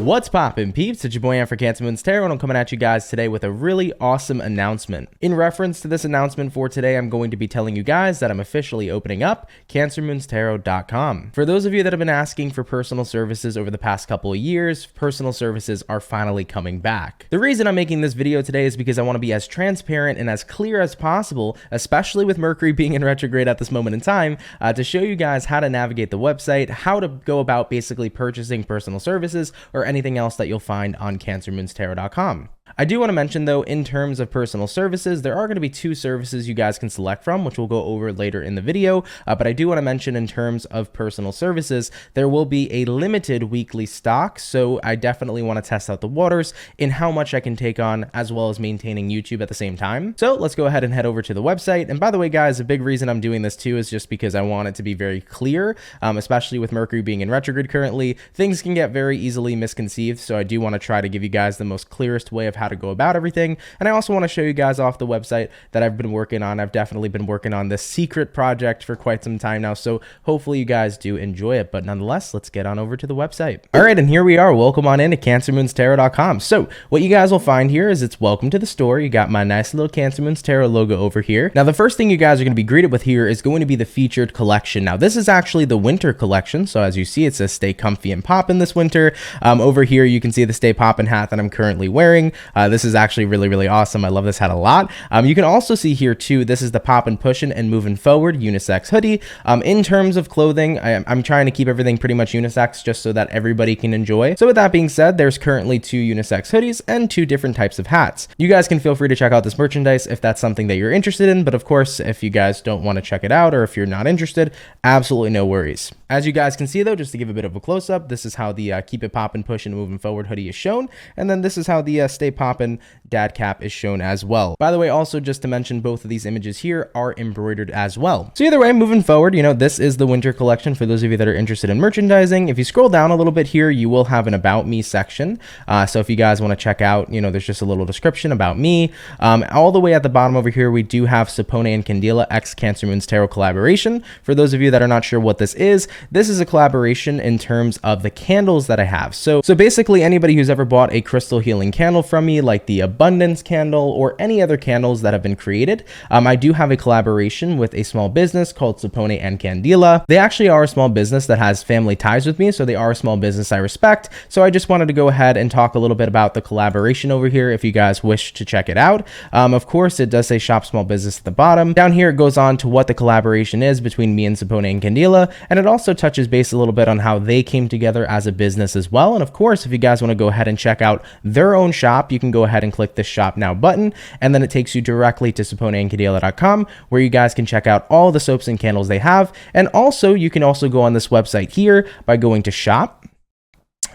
What's poppin', peeps? It's your boy Ant for Cancer Moon's Tarot, and I'm coming at you guys today with a really awesome announcement. In reference to this announcement for today, I'm going to be telling you guys that I'm officially opening up CancerMoonsTarot.com. For those of you that have been asking for personal services over the past couple of years, personal services are finally coming back. The reason I'm making this video today is because I want to be as transparent and as clear as possible, especially with Mercury being in retrograde at this moment in time, to show you guys how to navigate the website, how to go about basically purchasing personal services or anything else that you'll find on CancerMoonsTarot.com. I do want to mention though, in terms of personal services, there are going to be two services you guys can select from, which we'll go over later in the video. But I do want to mention in terms of personal services, there will be a limited weekly stock. So I definitely want to test out the waters in how much I can take on, as well as maintaining YouTube at the same time. So let's go ahead and head over to the website. And by the way, guys, a big reason I'm doing this too is just because I want it to be very clear, especially with Mercury being in retrograde currently, things can get very easily misconceived. So I do want to try to give you guys the most clearest way of how to go about everything. And I also want to show you guys off the website that I've been working on. I've definitely been working on this secret project for quite some time now, so hopefully you guys do enjoy it. But nonetheless, let's get on over to the website. All right, and here we are. Welcome on in to CancerMoonsTarot.com. So what you guys will find here is it's welcome to the store. You got my nice little Cancer Moons Tarot logo over here. Now, the first thing you guys are going to be greeted with here is going to be the featured collection. Now, this is actually the winter collection. So as you see, it says stay comfy and poppin' this winter. Over here, you can see the stay poppin' hat that I'm currently wearing. This is actually really awesome. I love this hat a lot. You can also see here too, this is the poppin', pushin' and moving forward unisex hoodie. In terms of clothing, I'm trying to keep everything pretty much unisex just so that everybody can enjoy. So with that being said, there's currently 2 unisex hoodies and 2 different types of hats. You guys can feel free to check out this merchandise if that's something that you're interested in. But of course, if you guys don't want to check it out or if you're not interested, absolutely no worries. As you guys can see though, just to give a bit of a close-up, this is how the keep it poppin', pushin' and moving forward hoodie is shown. And then this is how the stay poppin' dad cap is shown as well. By the way, also just to mention, both of these images here are embroidered as well. So either way, moving forward, you know, this is the winter collection for those of you that are interested in merchandising. If you scroll down a little bit here, you will have an about me section. So if you guys want to check out, you know, there's just a little description about me. All the way at the bottom over here, we do have Sapone and Candela x Cancer Moons Tarot collaboration. For those of you that are not sure what this is a collaboration in terms of the candles that I have. So basically anybody who's ever bought a crystal healing candle from me, like the abundance candle or any other candles that have been created, I do have a collaboration with a small business called Sapone and Candela. They actually are a small business that has family ties with me, so they are a small business I respect. So I just wanted to go ahead and talk a little bit about the collaboration over here if you guys wish to check it out. Of course, it does say shop small business at the bottom. Down here, it goes on to what the collaboration is between me and Sapone and Candela, and it also touches base a little bit on how they came together as a business as well. And of course, if you guys want to go ahead and check out their own shop, you can go ahead and click this shop now button, and then it takes you directly to SaponeandCandela.com, where you guys can check out all the soaps and candles they have. And also, you can also go on this website here by going to shop.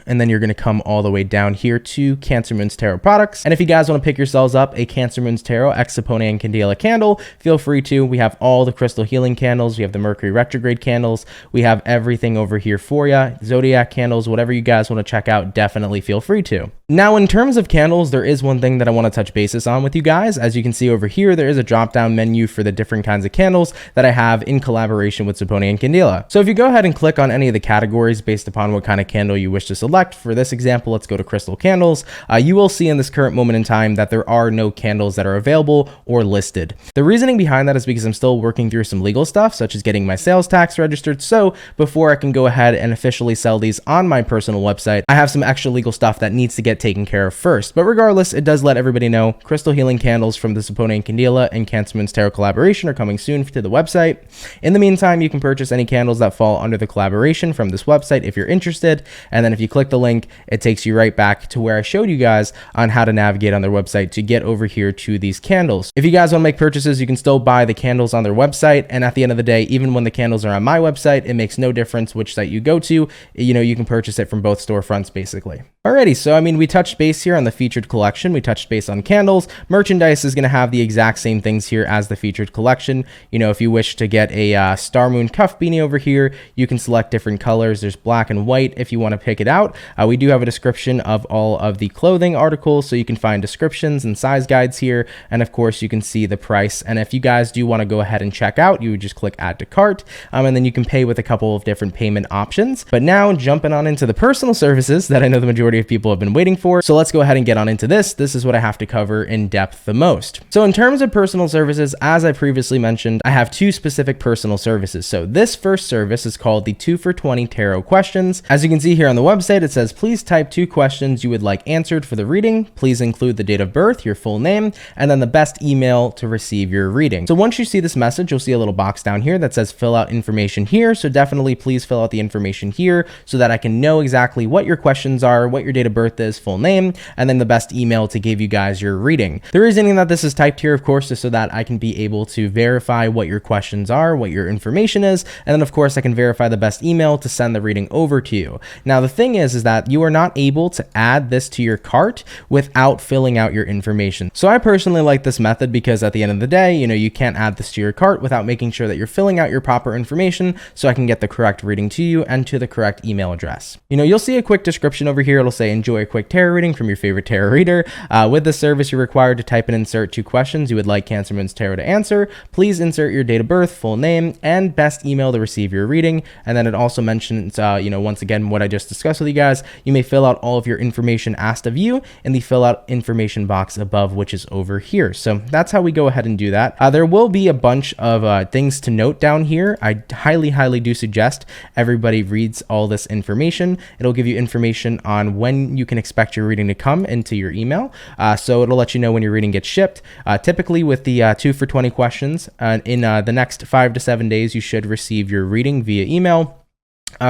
And then you're going to come all the way down here to Cancer Moons Tarot products. And if you guys want to pick yourselves up a Cancer Moons Tarot x Sapone and Candela candle, feel free to. We have all the crystal healing candles. We have the Mercury retrograde candles. We have everything over here for you. Zodiac candles, whatever you guys want to check out, definitely feel free to. Now, in terms of candles, there is one thing that I want to touch bases on with you guys. As you can see over here, there is a drop-down menu for the different kinds of candles that I have in collaboration with Sapone and Candela. So if you go ahead and click on any of the categories based upon what kind of candle you wish to select, for this example, let's go to crystal candles. You will see in this current moment in time that there are no candles that are available or listed. The reasoning behind that is because I'm still working through some legal stuff, such as getting my sales tax registered. So before I can go ahead and officially sell these on my personal website, I have some extra legal stuff that needs to get taken care of first. But regardless, it does let everybody know crystal healing candles from the Sapone and Candela and Cancer Moons Tarot collaboration are coming soon to the website. In the meantime, you can purchase any candles that fall under the collaboration from this website if you're interested. And then if you click the link, it takes you right back to where I showed you guys on how to navigate on their website to get over here to these candles. If you guys want to make purchases, you can still buy the candles on their website. And at the end of the day, even when the candles are on my website, it makes no difference which site you go to. You know, you can purchase it from both storefronts basically. Alrighty, so I mean, we touched base here on the featured collection. We touched base on candles. Merchandise is going to have the exact same things here as the featured collection. You know, if you wish to get a Star Moon cuff beanie over here, you can select different colors. There's black and white if you want to pick it out. We do have a description of all of the clothing articles, so you can find descriptions and size guides here. And of course, you can see the price. And if you guys do want to go ahead and check out, you would just click add to cart, and then you can pay with a couple of different payment options. But now jumping on into the personal services that I know the majority majority of people have been waiting for. So let's go ahead and get on into this. This is what I have to cover in depth the most. So in terms of personal services, as I previously mentioned, I have two specific personal services. So this first service is called the 2 for 20 Tarot Questions. As you can see here on the website, it says, please type 2 questions you would like answered for the reading. Please include the date of birth, your full name, and then the best email to receive your reading. So once you see this message, you'll see a little box down here that says fill out information here. So definitely please fill out the information here so that I can know exactly what your questions are, what your date of birth is, full name, and then the best email to give you guys your reading. The reasoning that this is typed here, of course, is so that I can be able to verify what your questions are, what your information is, and then of course I can verify the best email to send the reading over to you. Now the thing is that you are not able to add this to your cart without filling out your information. So I personally like this method because at the end of the day, you can't add this to your cart without making sure that you're filling out your proper information so I can get the correct reading to you and to the correct email address. You'll see a quick description over here. It'll say enjoy a quick tarot reading from your favorite tarot reader. With this service, you're required to type and insert 2 questions you would like Cancer Moon's Tarot to answer. Please insert your date of birth, full name, and best email to receive your reading. And then it also mentions, once again, what I just discussed with you guys. You may fill out all of your information asked of you in the fill out information box above, which is over here. So that's how we go ahead and do that. There will be a bunch of things to note down here. I highly do suggest everybody reads all this information. It'll give you information on when you can expect your reading to come into your email. So it'll let you know when your reading gets shipped. Typically with the 2 for 20 questions, in the next 5 to 7 days, you should receive your reading via email.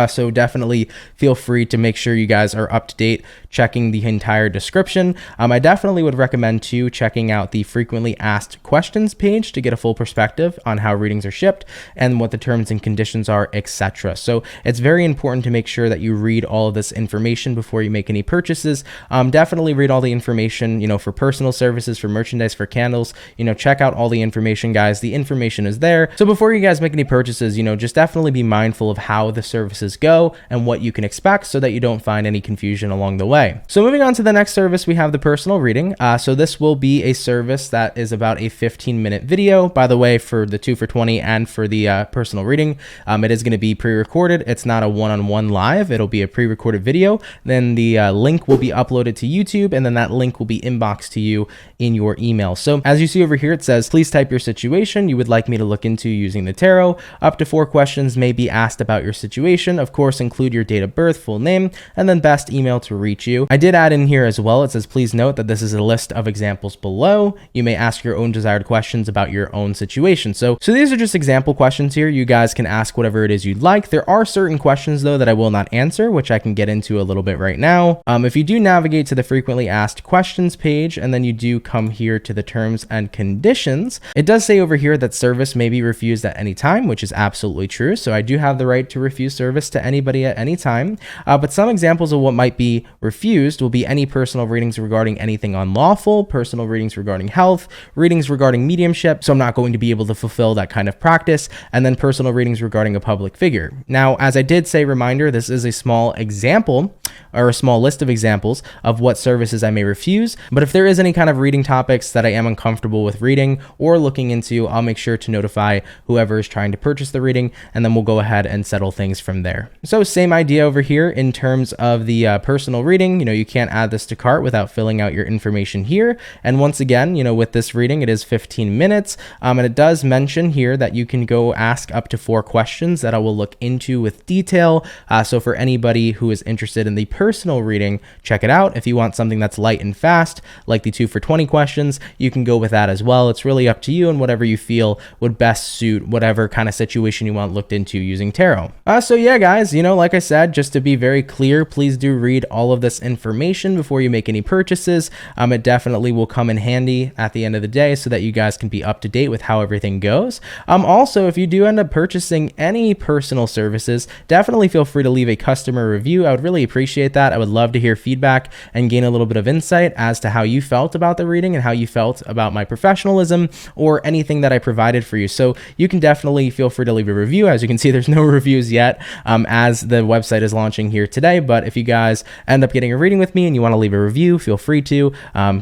So definitely feel free to make sure you guys are up to date, checking the entire description. I definitely would recommend too checking out the frequently asked questions page to get a full perspective on how readings are shipped and what the terms and conditions are, etc. So it's very important to make sure that you read all of this information before you make any purchases. Definitely read all the information, for personal services, for merchandise, for candles, check out all the information, guys. The information is there. So before you guys make any purchases, just definitely be mindful of how the services go and what you can expect so that you don't find any confusion along the way. So moving on to the next service, we have the personal reading. So this will be a service that is about a 15-minute video. By the way, for the 2 for 20 and for the personal reading, it is going to be pre-recorded. It's not a one-on-one live. It'll be a pre-recorded video. Then the link will be uploaded to YouTube, and then that link will be inboxed to you in your email. So as you see over here, it says, please type your situation you would like me to look into using the tarot. Up to 4 questions may be asked about your situation. Of course, include your date of birth, full name, and then best email to reach you. I did add in here as well. It says, please note that this is a list of examples below. You may ask your own desired questions about your own situation. So these are just example questions here. You guys can ask whatever it is you'd like. There are certain questions though that I will not answer, which I can get into a little bit right now. If you do navigate to the frequently asked questions page, and then you do come here to the terms and conditions, it does say over here that service may be refused at any time, which is absolutely true. So I do have the right to refuse service to anybody at any time, but some examples of what might be refused will be any personal readings regarding anything unlawful, personal readings regarding health, readings regarding mediumship, so I'm not going to be able to fulfill that kind of practice, and then personal readings regarding a public figure. Now, as I did say, reminder, this is a small example or a small list of examples of what services I may refuse, but if there is any kind of reading topics that I am uncomfortable with reading or looking into, I'll make sure to notify whoever is trying to purchase the reading, and then we'll go ahead and settle things from there. So same idea over here in terms of the personal reading. You can't add this to cart without filling out your information here. And once again, with this reading, it is 15 minutes. And it does mention here that you can go ask up to 4 questions that I will look into with detail. So for anybody who is interested in the personal reading, check it out. If you want something that's light and fast, like the 2 for 20 questions, you can go with that as well. It's really up to you and whatever you feel would best suit whatever kind of situation you want looked into using tarot. So yeah, guys, like I said, just to be very clear, please do read all of this information before you make any purchases. It definitely will come in handy at the end of the day so that you guys can be up to date with how everything goes. Also, if you do end up purchasing any personal services, definitely feel free to leave a customer review. I would really appreciate that. I would love to hear feedback and gain a little bit of insight as to how you felt about the reading and how you felt about my professionalism or anything that I provided for you. So you can definitely feel free to leave a review. As you can see, there's no reviews yet, as the website is launching here today. But if you guys end up getting a reading with me and you want to leave a review, feel free to.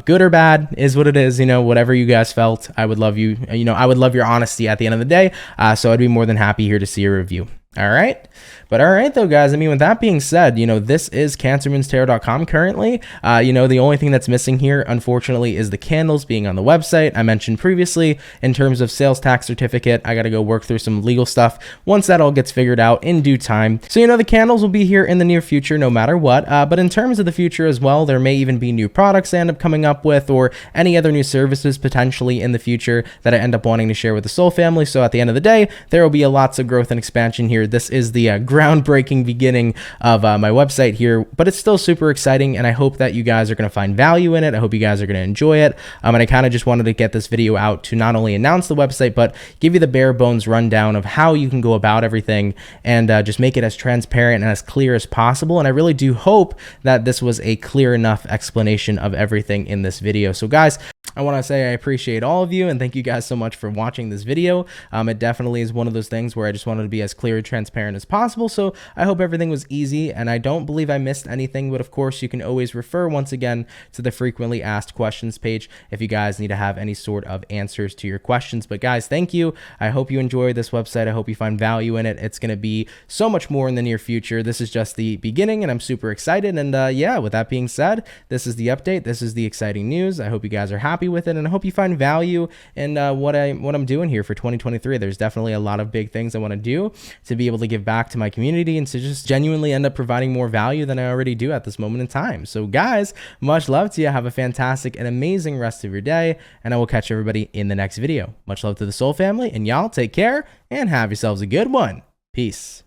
Good or bad is what it is. Whatever you guys felt, I would love you. I would love your honesty at the end of the day. So I'd be more than happy here to see a review. All right. But all right, though, guys. I mean, with that being said, this is CancerMoonsTarot.com currently. The only thing that's missing here, unfortunately, is the candles being on the website. I mentioned previously in terms of sales tax certificate, I got to go work through some legal stuff once that all gets figured out in due time. So, the candles will be here in the near future no matter what. But in terms of the future as well, there may even be new products I end up coming up with or any other new services potentially in the future that I end up wanting to share with the Soul family. So at the end of the day, there will be lots of growth and expansion here. This is the groundbreaking beginning of my website here, but it's still super exciting, and I hope that you guys are going to find value in it. I hope you guys are going to enjoy it. And I kind of just wanted to get this video out to not only announce the website, but give you the bare bones rundown of how you can go about everything and just make it as transparent and as clear as possible. And I really do hope that this was a clear enough explanation of everything in this video. So guys, I want to say I appreciate all of you and thank you guys so much for watching this video. It definitely is one of those things where I just wanted to be as clear and transparent as possible. So I hope everything was easy, and I don't believe I missed anything, but of course you can always refer once again to the frequently asked questions page if you guys need to have any sort of answers to your questions. But guys, thank you. I hope you enjoy this website. I hope you find value in it. It's going to be so much more in the near future. This is just the beginning and I'm super excited. And yeah, with that being said, this is the update. This is the exciting news. I hope you guys are happy with it, and I hope you find value in what I'm doing here for 2023. There's definitely a lot of big things I want to do to be able to give back to my community and to just genuinely end up providing more value than I already do at this moment in time. So guys, much love to you. Have a fantastic and amazing rest of your day, and I will catch everybody in the next video. Much love to the Soul family, and y'all take care and have yourselves a good one. Peace.